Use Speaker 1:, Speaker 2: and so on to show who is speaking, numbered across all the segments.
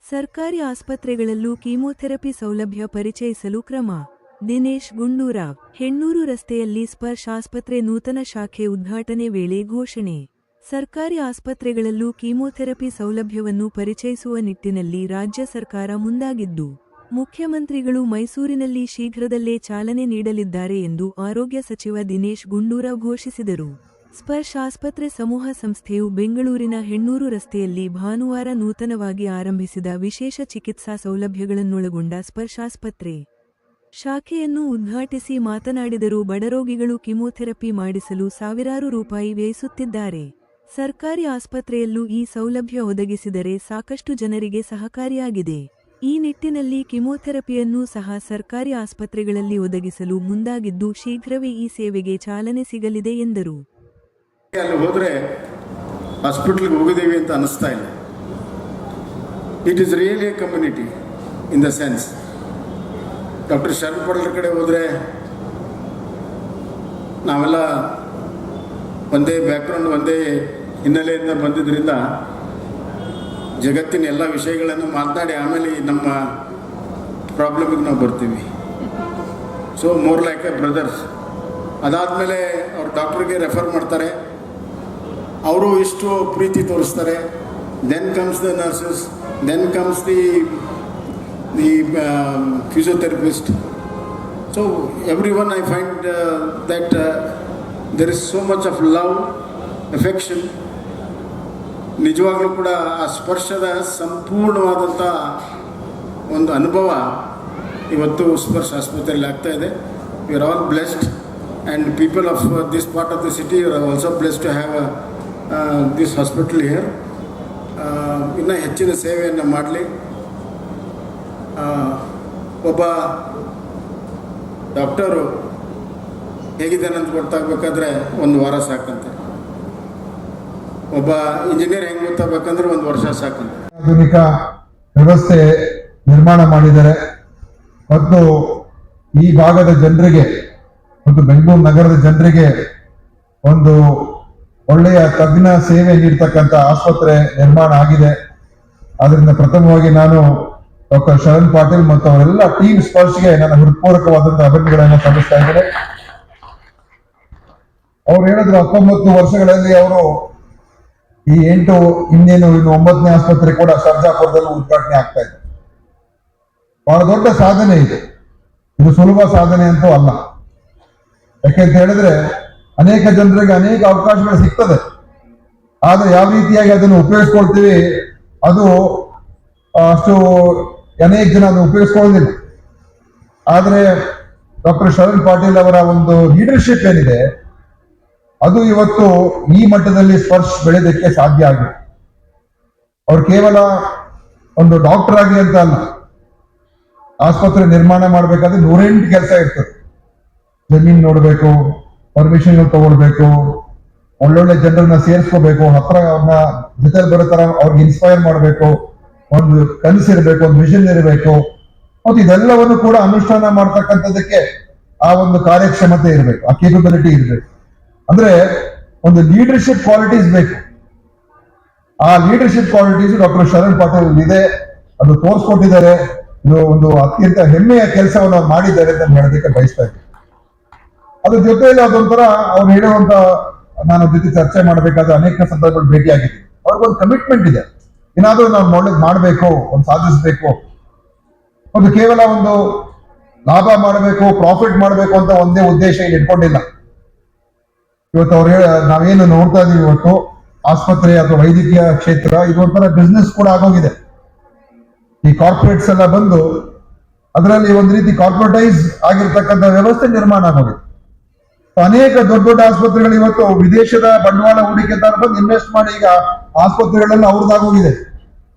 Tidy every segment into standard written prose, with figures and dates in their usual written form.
Speaker 1: ಸರ್ಕಾರಿ ಆಸ್ಪತ್ರೆಗಳಲ್ಲೂ ಕೀಮೋಥೆರಪಿ ಸೌಲಭ್ಯ ಪರಿಚಯಿಸಲು ಕ್ರಮ. ದಿನೇಶ್ ಗುಂಡೂರಾವ್, ಹೆಣ್ಣೂರು ರಸ್ತೆಯಲ್ಲಿ ಸ್ಪರ್ಶ್ ಆಸ್ಪತ್ರೆ ನೂತನ ಶಾಖೆ ಉದ್ಘಾಟನೆ ವೇಳೆ ಘೋಷಣೆ. ಸರ್ಕಾರಿ ಆಸ್ಪತ್ರೆಗಳಲ್ಲೂ ಕೀಮೋಥೆರಪಿ ಸೌಲಭ್ಯವನ್ನು ಪರಿಚಯಿಸುವ ನಿಟ್ಟಿನಲ್ಲಿ ರಾಜ್ಯ ಸರ್ಕಾರ ಮುಂದಾಗಿದ್ದು, ಮುಖ್ಯಮಂತ್ರಿಗಳು ಮೈಸೂರಿನಲ್ಲಿ ಶೀಘ್ರದಲ್ಲೇ ಚಾಲನೆ ನೀಡಲಿದ್ದಾರೆ ಎಂದು ಆರೋಗ್ಯ ಸಚಿವ ದಿನೇಶ್ ಗುಂಡೂರಾವ್ ಘೋಷಿಸಿದರು. ಸ್ಪರ್ಶ್ ಆಸ್ಪತ್ರೆ ಸಮೂಹ ಸಂಸ್ಥೆಯು ಬೆಂಗಳೂರಿನ ಹೆಣ್ಣೂರು ರಸ್ತೆಯಲ್ಲಿ ಭಾನುವಾರ ನೂತನವಾಗಿ ಆರಂಭಿಸಿದ ವಿಶೇಷ ಚಿಕಿತ್ಸಾ ಸೌಲಭ್ಯಗಳನ್ನೊಳಗೊಂಡ ಸ್ಪರ್ಶ್ ಆಸ್ಪತ್ರೆ ಶಾಖೆಯನ್ನು ಉದ್ಘಾಟಿಸಿ ಮಾತನಾಡಿದರು. ಬಡರೋಗಿಗಳು ಕಿಮೋಥೆರಪಿ ಮಾಡಿಸಲು ಸಾವಿರಾರು ರೂಪಾಯಿ ವ್ಯಯಿಸುತ್ತಿದ್ದಾರೆ. ಸರ್ಕಾರಿ ಆಸ್ಪತ್ರೆಯಲ್ಲೂ ಈ ಸೌಲಭ್ಯ ಒದಗಿಸಿದರೆ ಸಾಕಷ್ಟು ಜನರಿಗೆ ಸಹಕಾರಿಯಾಗಿದೆ. ಈ ನಿಟ್ಟಿನಲ್ಲಿ ಕಿಮೋಥೆರಪಿಯನ್ನೂ ಸಹ ಸರ್ಕಾರಿ ಆಸ್ಪತ್ರೆಗಳಲ್ಲಿ ಒದಗಿಸಲು ಮುಂದಾಗಿದ್ದು, ಶೀಘ್ರವೇ ಈ ಸೇವೆಗೆ ಚಾಲನೆ ಸಿಗಲಿದೆ ಎಂದರು.
Speaker 2: ಅಲ್ಲಿ ಹೋದರೆ ಹಾಸ್ಪಿಟ್ಲ್ಗೆ ಹೋಗಿದ್ದೀವಿ ಅಂತ ಅನ್ನಿಸ್ತಾ ಇಲ್ಲ. It is really A community in the sense. Doctor Sharan Patil ಕಡೆ ಹೋದರೆ ನಾವೆಲ್ಲ ಒಂದೇ ಬ್ಯಾಕ್ಗ್ರೌಂಡ್, ಒಂದೇ ಹಿನ್ನೆಲೆಯಿಂದ ಬಂದಿದ್ದರಿಂದ ಜಗತ್ತಿನ ಎಲ್ಲ ವಿಷಯಗಳನ್ನು ಮಾತನಾಡಿ ಆಮೇಲೆ ನಮ್ಮ ಪ್ರಾಬ್ಲಮಿಗೆ ನಾವು ಬರ್ತೀವಿ. So more like a brothers. ಅದಾದಮೇಲೆ ಅವ್ರು ಡಾಕ್ಟ್ರಿಗೆ ರೆಫರ್ ಮಾಡ್ತಾರೆ, ಅವರು ಇಷ್ಟು ಪ್ರೀತಿ ತೋರಿಸ್ತಾರೆ. Then comes the nurses, then comes the physiotherapist. So every one I find that there is so much of love, affection. ನಿಜವಾಗ್ಲೂ ಕೂಡ ಆ ಸ್ಪರ್ಶದ ಸಂಪೂರ್ಣವಾದಂಥ ಒಂದು ಅನುಭವ ಇವತ್ತು ಸ್ಪರ್ಶ್ ಆಸ್ಪತ್ರೆಯಲ್ಲಿ ಆಗ್ತಾಯಿದೆ. We are all blessed and people of this part of the city are also blessed to have this hospital here. ಇನ್ನೂ ಹೆಚ್ಚಿನ ಸೇವೆಯನ್ನು ಮಾಡಲಿ. ಒಬ್ಬ ಡಾಕ್ಟರು ಹೇಗಿದ್ದಾನೆ ಅಂತ ಗೊತ್ತಾಗಬೇಕಾದ್ರೆ 1 ವಾರ ಸಾಕಂತೆ. ಒಬ್ಬ ಇಂಜಿನಿಯರ್ ಹೆಂಗೆ ಗೊತ್ತಾಗಬೇಕಂದ್ರೆ 1 ವರ್ಷ ಸಾಕಂತೆ.
Speaker 3: ಆಧುನಿಕ ವ್ಯವಸ್ಥೆ ನಿರ್ಮಾಣ ಮಾಡಿದ್ದಾರೆ ಮತ್ತು ಈ ಭಾಗದ ಜನರಿಗೆ ಮತ್ತು ಬೆಂಗಳೂರು ನಗರದ ಜನರಿಗೆ ಒಂದು ಒಳ್ಳೆಯ ತಜ್ಞ ಸೇವೆ ನೀಡ್ತಕ್ಕಂಥ ಆಸ್ಪತ್ರೆ ನಿರ್ಮಾಣ ಆಗಿದೆ. ಅದರಿಂದ ಪ್ರಥಮವಾಗಿ ನಾನು ಡಾಕ್ಟರ್ ಶರಣ್ ಪಾಟೀಲ್ ಮತ್ತು ಅವರೆಲ್ಲ ಟೀಮ್ ಸ್ಪರ್ಶ್ಗೆ ನನ್ನ ಹೃತ್ಪೂರ್ವಕವಾದಂತಹ ಅಭಿನಂದನೆಗಳನ್ನು ಸಲ್ಲಿಸ್ತಾ ಇದ್ದೇನೆ. ಅವ್ರು ಹೇಳಿದ್ರು 19 ವರ್ಷಗಳಲ್ಲಿ ಅವರು ಈ 8 ಇನ್ನೇನು 9ನೇ ಆಸ್ಪತ್ರೆ ಕೂಡ ಸರ್ಜಾಪುರದಲ್ಲೂ ಉದ್ಘಾಟನೆ ಆಗ್ತಾ ಇದೆ. ಬಹಳ ದೊಡ್ಡ ಸಾಧನೆ ಇದೆ. ಇದು ಸುಲಭ ಸಾಧನೆ ಅಂತೂ ಅಲ್ಲ. ಯಾಕೆಂತ ಹೇಳಿದ್ರೆ ಅನೇಕ ಜನರಿಗೆ ಅನೇಕ ಅವಕಾಶಗಳು ಸಿಗ್ತದೆ, ಆದರೆ ಯಾವ ರೀತಿಯಾಗಿ ಅದನ್ನು ಉಪಯೋಗಿಸ್ಕೊಳ್ತೀವಿ ಅದು ಅಷ್ಟು ಅನೇಕ ಜನ ಅದನ್ನು ಉಪಯೋಗಿಸ್ಕೊಳ್ಳೋದಿಲ್ಲ. ಆದರೆ ಡಾಕ್ಟರ್ ಶರಣ್ ಪಾಟೀಲ್ ಅವರ ಒಂದು ಲೀಡರ್ಶಿಪ್ ಏನಿದೆ ಅದು ಇವತ್ತು ಈ ಮಟ್ಟದಲ್ಲಿ ಸ್ಪರ್ಶ್ ಬೆಳೆದಕ್ಕೆ ಸಾಧ್ಯ ಆಗಿದೆ. ಅವ್ರು ಕೇವಲ ಒಂದು ಡಾಕ್ಟರ್ ಆಗಿ ಅಂತ ಅಲ್ಲ, ಆಸ್ಪತ್ರೆ ನಿರ್ಮಾಣ ಮಾಡಬೇಕಾದ್ರೆ 108 ಕೆಲಸ ಇರ್ತದೆ. ಜಮೀನು ನೋಡಬೇಕು, ಪರ್ಮಿಷನ್ ತಗೊಳ್ಬೇಕು, ಒಳ್ಳೊಳ್ಳೆ ಜನರನ್ನ ಸೇರಿಸ್ಕೋಬೇಕು, ಹತ್ರ ಅವ್ರನ್ನ ಜೊತೆ ಬರೋ ತರ ಅವ್ರಿಗೆ ಇನ್ಸ್ಪೈರ್ ಮಾಡಬೇಕು, ಒಂದು ಕನಸಿರ್ಬೇಕು, ಒಂದು ವಿಷನ್ ಇರಬೇಕು, ಮತ್ತು ಇದೆಲ್ಲವನ್ನು ಕೂಡ ಅನುಷ್ಠಾನ ಮಾಡ್ತಕ್ಕಂಥದಕ್ಕೆ ಆ ಒಂದು ಕಾರ್ಯಕ್ಷಮತೆ ಇರಬೇಕು, ಆ ಕೇಪಬಿಲಿಟಿ ಇರಬೇಕು. ಅಂದ್ರೆ ಒಂದು ಲೀಡರ್ಶಿಪ್ ಕ್ವಾಲಿಟೀಸ್ ಬೇಕು. ಆ leadership qualities doctor Sharan Patil ಇದೆ, ಅದು ತೋರಿಸ್ಕೊಟ್ಟಿದ್ದಾರೆ. ಇದು ಒಂದು ಅತ್ಯಂತ ಹೆಮ್ಮೆಯ ಕೆಲಸವನ್ನು ಅವ್ರು ಮಾಡಿದ್ದಾರೆ ಅಂತ ಹೇಳೋದಕ್ಕೆ ಬಯಸ್ತಾ ಇದ್ದೀನಿ. ಅದ್ರ ಜೊತೆಯಲ್ಲಿ ಅದೊಂಥರ ಅವ್ರು ಹೇಳುವಂತ, ನಾನು ಜೊತೆ ಚರ್ಚೆ ಮಾಡಬೇಕಾದ ಅನೇಕ ಸಂದರ್ಭಗಳು ಭೇಟಿಯಾಗಿದ್ದೀನಿ. ಅವ್ರಿಗೊಂದು ಕಮಿಟ್ಮೆಂಟ್ ಇದೆ, ಏನಾದ್ರೂ ನಾವು ಮಾಡಬೇಕು, ಒಂದು ಸಾಧಿಸಬೇಕು, ಒಂದು ಕೇವಲ ಒಂದು ಲಾಭ ಮಾಡಬೇಕು, ಪ್ರಾಫಿಟ್ ಮಾಡಬೇಕು ಅಂತ ಒಂದೇ ಉದ್ದೇಶ ಇಲ್ಲಿ ಇಟ್ಕೊಂಡಿಲ್ಲ. ಇವತ್ತು ಅವ್ರು ನಾವೇನು ನೋಡ್ತಾ ಇದೀವಿ, ಇವತ್ತು ಆಸ್ಪತ್ರೆ ಅಥವಾ ವೈದ್ಯಕೀಯ ಕ್ಷೇತ್ರ ಇದು ಒಂಥರ ಬಿಸ್ನೆಸ್ ಕೂಡ ಆಗೋಗಿದೆ. ಈ ಕಾರ್ಪೊರೇಟ್ಸ್ ಎಲ್ಲ ಬಂದು ಅದರಲ್ಲಿ ಒಂದು ರೀತಿ ಕಾರ್ಪೊರೇಟೈಸ್ ಆಗಿರ್ತಕ್ಕಂಥ ವ್ಯವಸ್ಥೆ ನಿರ್ಮಾಣ ಆಗೋಗಿದೆ. ಅನೇಕ ದೊಡ್ಡ ದೊಡ್ಡ ಆಸ್ಪತ್ರೆಗಳು ಇವತ್ತು ವಿದೇಶದ ಬಂಡವಾಳ ಹೂಡಿಕೆದಾರ ಬಂದು ಇನ್ವೆಸ್ಟ್ ಮಾಡಿ ಈಗ ಆಸ್ಪತ್ರೆಗಳೆಲ್ಲ ಅವ್ರದ್ದಾಗೋಗಿದೆ.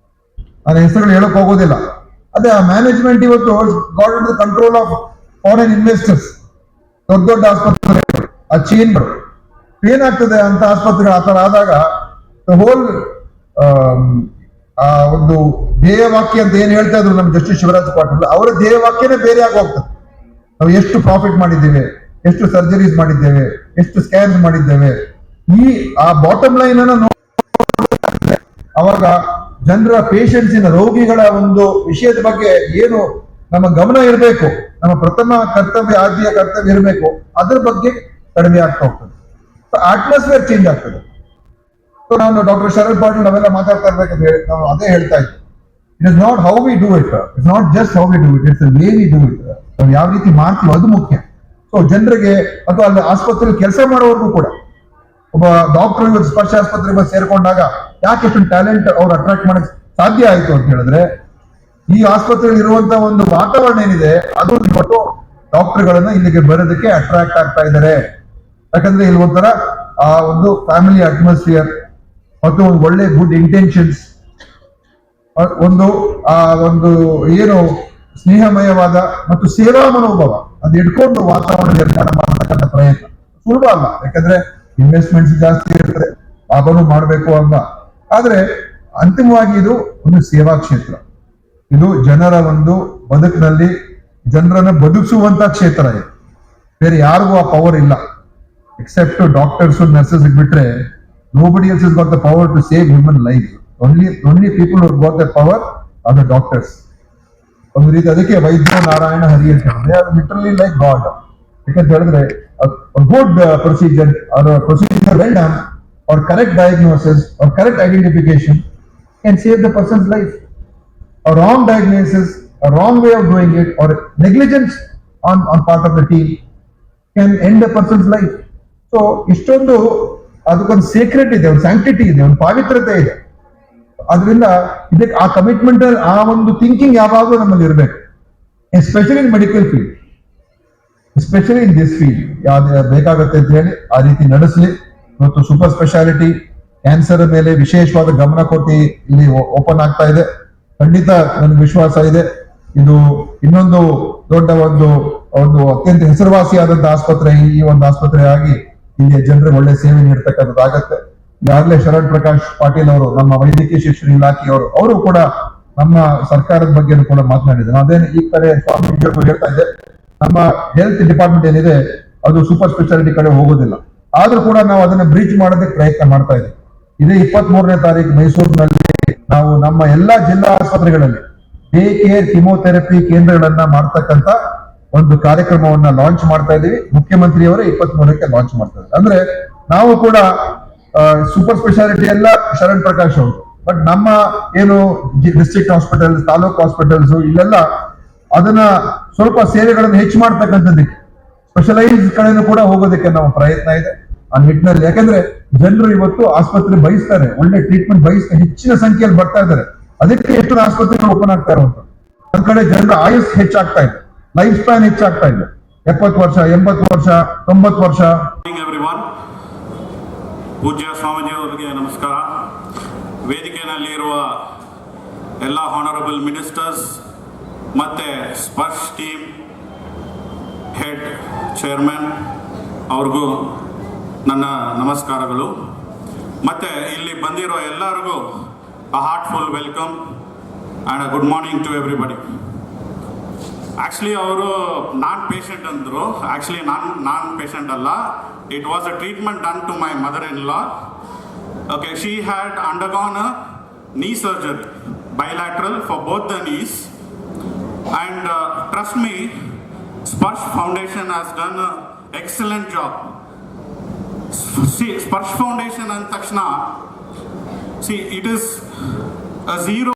Speaker 3: ನಾನು ಹೆಸರುಗಳು ಹೇಳಕ್ ಹೋಗೋದಿಲ್ಲ. ಅದೇ ಆ ಮ್ಯಾನೇಜ್ಮೆಂಟ್ ಇವತ್ತು got into the control of foreign investors. ದೊಡ್ಡ ದೊಡ್ಡ ಆಸ್ಪತ್ರೆಗಳು, ಆ ಚೈನ್ಗಳು ಏನಾಗ್ತದೆ ಅಂತ ಆಸ್ಪತ್ರೆಗಳು ಆ ತರ ಆದಾಗ ಹೋಲ್ ಆ ಒಂದು ಧ್ಯೇಯವಾಕ್ಯ ಅಂತ ಏನ್ ಹೇಳ್ತಾ ಇದ್ರು ನಮ್ಮ ಜಸ್ಟಿಸ್ ಶಿವರಾಜ್ ಪಾಟೀಲ್, ಅವರ ಧ್ಯೇಯವಾಕ್ಯನೇ ಬೇರೆ ಆಗಿ ಹೋಗ್ತದೆ. ನಾವು ಎಷ್ಟು ಪ್ರಾಫಿಟ್ ಮಾಡಿದ್ದೇವೆ, ಎಷ್ಟು ಸರ್ಜರೀಸ್ ಮಾಡಿದ್ದೇವೆ, ಎಷ್ಟು ಸ್ಕ್ಯಾನ್ಸ್ ಮಾಡಿದ್ದೇವೆ, ಈ ಆ ಬಾಟಮ್ ಲೈನ್ ಅನ್ನು ಅವಾಗ ಜನರ ಪೇಷಂಟ್ಸಿನ ರೋಗಿಗಳ ಒಂದು ವಿಷಯದ ಬಗ್ಗೆ ಏನು ನಮ್ಮ ಗಮನ ಇರಬೇಕು, ನಮ್ಮ ಪ್ರಥಮ ಕರ್ತವ್ಯ, ಆದ್ಯ ಕರ್ತವ್ಯ ಇರಬೇಕು, ಅದ್ರ ಬಗ್ಗೆ ಕಡಿಮೆ ಆಗ್ತಾ ಹೋಗ್ತದೆ. ಅಟ್ಮಾಸ್ಫಿಯರ್ ಚೇಂಜ್ ಆಗ್ತದೆ. ನಾನು ಡಾಕ್ಟರ್ ಶರದ್ ಪಾಟೀಲ್ ನಾವೆಲ್ಲ ಮಾತಾಡ್ತಾ ಇರ್ಬೇಕಂದ್ರೆ ನಾವು ಅದೇ ಹೇಳ್ತಾ ಇದ್ವಿ. It is not how we do it, it's not just how we do it, it's way we do it. ನಾವು ಯಾವ ರೀತಿ ಮಾಡ್ತೀವೋ ಅದು ಮುಖ್ಯ. ಸೊ ಜನರಿಗೆ ಅಥವಾ ಅಲ್ಲಿ ಆಸ್ಪತ್ರೆಯಲ್ಲಿ ಕೆಲಸ ಮಾಡೋರ್ಗೂ ಕೂಡ, ಒಬ್ಬ ಡಾಕ್ಟರ್ ಇವತ್ತು ಸ್ಪರ್ಶ ಆಸ್ಪತ್ರೆಗೆ ಸೇರ್ಕೊಂಡಾಗ ಯಾಕೆ ಇಷ್ಟು ಟ್ಯಾಲೆಂಟ್ ಅವ್ರು ಅಟ್ರಾಕ್ಟ್ ಮಾಡಕ್ ಸಾಧ್ಯ ಆಯ್ತು ಅಂತ ಹೇಳಿದ್ರೆ, ಈ ಆಸ್ಪತ್ರೆಯಲ್ಲಿ ಇರುವಂತಹ ಒಂದು ವಾತಾವರಣ ಏನಿದೆ ಅದು ಇವತ್ತು ಡಾಕ್ಟರ್ಗಳನ್ನ ಇಲ್ಲಿಗೆ ಬರೋದಕ್ಕೆ ಅಟ್ರಾಕ್ಟ್ ಆಗ್ತಾ ಇದ್ದಾರೆ. ಯಾಕಂದ್ರೆ ಇಲ್ಲಿ ಒಂಥರ ಆ ಒಂದು ಫ್ಯಾಮಿಲಿ ಅಟ್ಮಾಸ್ಫಿಯರ್ ಮತ್ತು ಒಂದು ಒಳ್ಳೆ ಗುಡ್ ಇಂಟೆನ್ಷನ್ಸ್, ಒಂದು ಏನು ಸ್ನೇಹಮಯವಾದ ಮತ್ತು ಸೇವಾ ಮನೋಭಾವ ಅದು ಇಟ್ಕೊಂಡು ವಾತಾವರಣ ನಿರ್ಮಾಣ ಮಾಡತಕ್ಕಂಥ ಪ್ರಯತ್ನ ಸುಲಭ ಅಲ್ಲ. ಯಾಕಂದ್ರೆ ಇನ್ವೆಸ್ಟ್ಮೆಂಟ್ಸ್ ಜಾಸ್ತಿ ಇರ್ತದೆ, ಲಾಭನೂ ಮಾಡಬೇಕು ಅಂತ. ಆದ್ರೆ ಅಂತಿಮವಾಗಿ ಇದು ಒಂದು ಸೇವಾ ಕ್ಷೇತ್ರ. ಇದು ಜನರ ಒಂದು ಬದುಕಿನಲ್ಲಿ ಜನರನ್ನ ಬದುಕಿಸುವಂತ ಕ್ಷೇತ್ರ ಇದು. ಬೇರೆ ಯಾರಿಗೂ ಆ ಪವರ್ ಇಲ್ಲ ಎಕ್ಸೆಪ್ಟ್ ಡಾಕ್ಟರ್ಸ್ ನರ್ಸಸ್ ಬಿಟ್ರೆ. nobody else has got the power to save human life. Only people who got that power are the doctors. ಒಂದು ರೀತಿ ಅದಕ್ಕೆ ವೈದ್ಯ ನಾರಾಯಣ ಹರಿ ಅಂತ ಹೇಳಿದ್ರೆ ಅದು ಲಿಟರಲಿ ಲೈಕ್ ಗಾಡ್. ಯಾಕಂತ ಹೇಳಿದ್ರೆ good procedure well done are correct diagnosis are correct identification can save the persons life. A wrong diagnosis, a wrong way of doing it, or negligence on part of the team can end a person's life. So, ಇಷ್ಟೊಂದು ಅದಕ್ಕೊಂದು secret ಇದೆ, ಒಂದು sanctity ಇದೆ, ಒಂದು ಪಾವಿತ್ರತೆ ಇದೆ. ಅದರಿಂದ ಇದಕ್ಕೆ ಆ ಕಮಿಟ್ಮೆಂಟ್, ಆ ಒಂದು ಥಿಂಕಿಂಗ್ ಯಾವಾಗಲೂ ನಮ್ಮಲ್ಲಿ ಇರಬೇಕು. Especially in medical field, especially in this field ಯಾವ್ದು ಬೇಕಾಗುತ್ತೆ ಅಂತ ಹೇಳಿ ಆ ರೀತಿ ನಡೆಸಲಿ. ಇವತ್ತು ಸೂಪರ್ ಸ್ಪೆಷಾಲಿಟಿ ಕ್ಯಾನ್ಸರ್ ಮೇಲೆ ವಿಶೇಷವಾದ ಗಮನ ಕೊಟ್ಟು ಇಲ್ಲಿ ಓಪನ್ ಆಗ್ತಾ ಇದೆ. ಖಂಡಿತ ನನ್ಗೆ ವಿಶ್ವಾಸ ಇದೆ ಇದು ಇನ್ನೊಂದು ದೊಡ್ಡ ಒಂದು ಅತ್ಯಂತ ಹೆಸರುವಾಸಿಯಾದಂತ ಆಸ್ಪತ್ರೆ, ಈ ಒಂದು ಆಸ್ಪತ್ರೆ ಆಗಿ ಇಲ್ಲಿ ಜನರಿಗೆ ಒಳ್ಳೆ ಸೇವೆ ನೀಡ್ತಕ್ಕಂಥದ್ದಾಗತ್ತೆ. ಈಗಾಗಲೇ ಶರಣ್ ಪ್ರಕಾಶ್ ಪಾಟೀಲ್ ಅವರು, ನಮ್ಮ ವೈದ್ಯಕೀಯ ಶಿಕ್ಷಣ ಇಲಾಖೆಯವರು, ಅವರು ಕೂಡ ನಮ್ಮ ಸರ್ಕಾರದ ಬಗ್ಗೆ ಕೂಡ ಮಾತನಾಡಿದ್ದಾರೆ. ಅದೇನು ಈ ಕಡೆ ಸ್ವಾಮೀಜಿಯವರು ಹೇಳ್ತಾ ಇದ್ದೆ, ನಮ್ಮ ಹೆಲ್ತ್ ಡಿಪಾರ್ಟ್ಮೆಂಟ್ ಏನಿದೆ ಅದು ಸೂಪರ್ ಸ್ಪೆಷಾಲಿಟಿ ಕಡೆ ಹೋಗೋದಿಲ್ಲ. ಆದ್ರೂ ಕೂಡ ನಾವು ಅದನ್ನ ಬ್ರೀಚ್ ಮಾಡೋದಕ್ಕೆ ಪ್ರಯತ್ನ ಮಾಡ್ತಾ ಇದ್ದೀವಿ. ಇದೇ 23ನೇ ತಾರೀಕು ಮೈಸೂರಿನಲ್ಲಿ ನಾವು ನಮ್ಮ ಎಲ್ಲಾ ಜಿಲ್ಲಾ ಆಸ್ಪತ್ರೆಗಳಲ್ಲಿ ಡೇ ಕೇರ್ ಕಿಮೋಥೆರಪಿ ಕೇಂದ್ರಗಳನ್ನ ಮಾಡ್ತಕ್ಕಂತ ಒಂದು ಕಾರ್ಯಕ್ರಮವನ್ನ ಲಾಂಚ್ ಮಾಡ್ತಾ ಇದ್ದೀವಿ. ಮುಖ್ಯಮಂತ್ರಿಯವರೇ 23ಕ್ಕೆ ಲಾಂಚ್ ಮಾಡ್ತಾರೆ. ಅಂದ್ರೆ ನಾವು ಕೂಡ ಸೂಪರ್ ಸ್ಪೆಷಾಲಿಟಿ ಎಲ್ಲ ಶರಣ್ ಪ್ರಕಾಶ್ ಅವರು, ಬಟ್ ನಮ್ಮ ಏನು ಡಿಸ್ಟ್ರಿಕ್ಟ್ ಹಾಸ್ಪಿಟಲ್ಸ್, ತಾಲೂಕು ಹಾಸ್ಪಿಟಲ್ಸ್ ಇಲ್ಲೆಲ್ಲ ಅದನ್ನ ಸ್ವಲ್ಪ ಸೇವೆಗಳನ್ನು ಹೆಚ್ಚು ಮಾಡ್ತಕ್ಕಂಥದ್ದಕ್ಕೆ ಸ್ಪೆಷಲೈಸ್ ಕಡೆನೂ ಕೂಡ ಹೋಗೋದಕ್ಕೆ ನಮ್ಮ ಪ್ರಯತ್ನ ಇದೆ ಆ ನಿಟ್ಟಿನಲ್ಲಿ. ಯಾಕಂದ್ರೆ ಜನರು ಇವತ್ತು ಆಸ್ಪತ್ರೆ ಬಯಸ್ತಾರೆ, ಒಳ್ಳೆ ಟ್ರೀಟ್ಮೆಂಟ್ ಬಯಸ್ತಾರೆ, ಹೆಚ್ಚಿನ ಸಂಖ್ಯೆಯಲ್ಲಿ ಬರ್ತಾ ಇದ್ದಾರೆ. ಅದಕ್ಕೆ ಎಷ್ಟು ಆಸ್ಪತ್ರೆಗಳು ಓಪನ್ ಆಗ್ತಾ ಇರುವಂತ. ಒಂದ್ ಕಡೆ ಜನರ ಆಯುಸ್ ಹೆಚ್ಚಾಗ್ತಾ ಇದೆ, ಲೈಫ್ ಸ್ಪ್ಯಾನ್ ಹೆಚ್ಚಾಗ್ತಾ ಇದೆ. 70 ವರ್ಷ, 80 ವರ್ಷ, 90 ವರ್ಷ.
Speaker 4: ಪೂಜ್ಯ ಸ್ವಾಮೀಜಿ ಅವರಿಗೆ ನಮಸ್ಕಾರ. ವೇದಿಕೆಯಲ್ಲಿ ಇರುವ ಎಲ್ಲ ಹಾನರಬಲ್ ಮಿನಿಸ್ಟರ್ಸ್ ಮತ್ತೆ ಸ್ಪರ್ಶ್ ಟೀಮ್ ಹೆಡ್ ಚೇರ್ಮನ್ ಅವ್ರಿಗೂ ನನ್ನ ನಮಸ್ಕಾರಗಳು. ಮತ್ತೆ ಇಲ್ಲಿ ಬಂದಿರೋ ಎಲ್ಲರಿಗೂ a heartful welcome and a good morning to everybody. Actually ಅವರು ನಾನ್ ಪೇಷಂಟ್ ಅಂದರು. ಆ್ಯಕ್ಚುಲಿ ನಾನ್ ಪೇಷಂಟ್ ಅಲ್ಲ. It was a treatment done to my mother-in-law. Okay, she had undergone a knee surgery, bilateral for both the knees. And trust me, Sparsh Foundation has done an excellent job. See, Sparsh Foundation and Takshna, see, it is a zero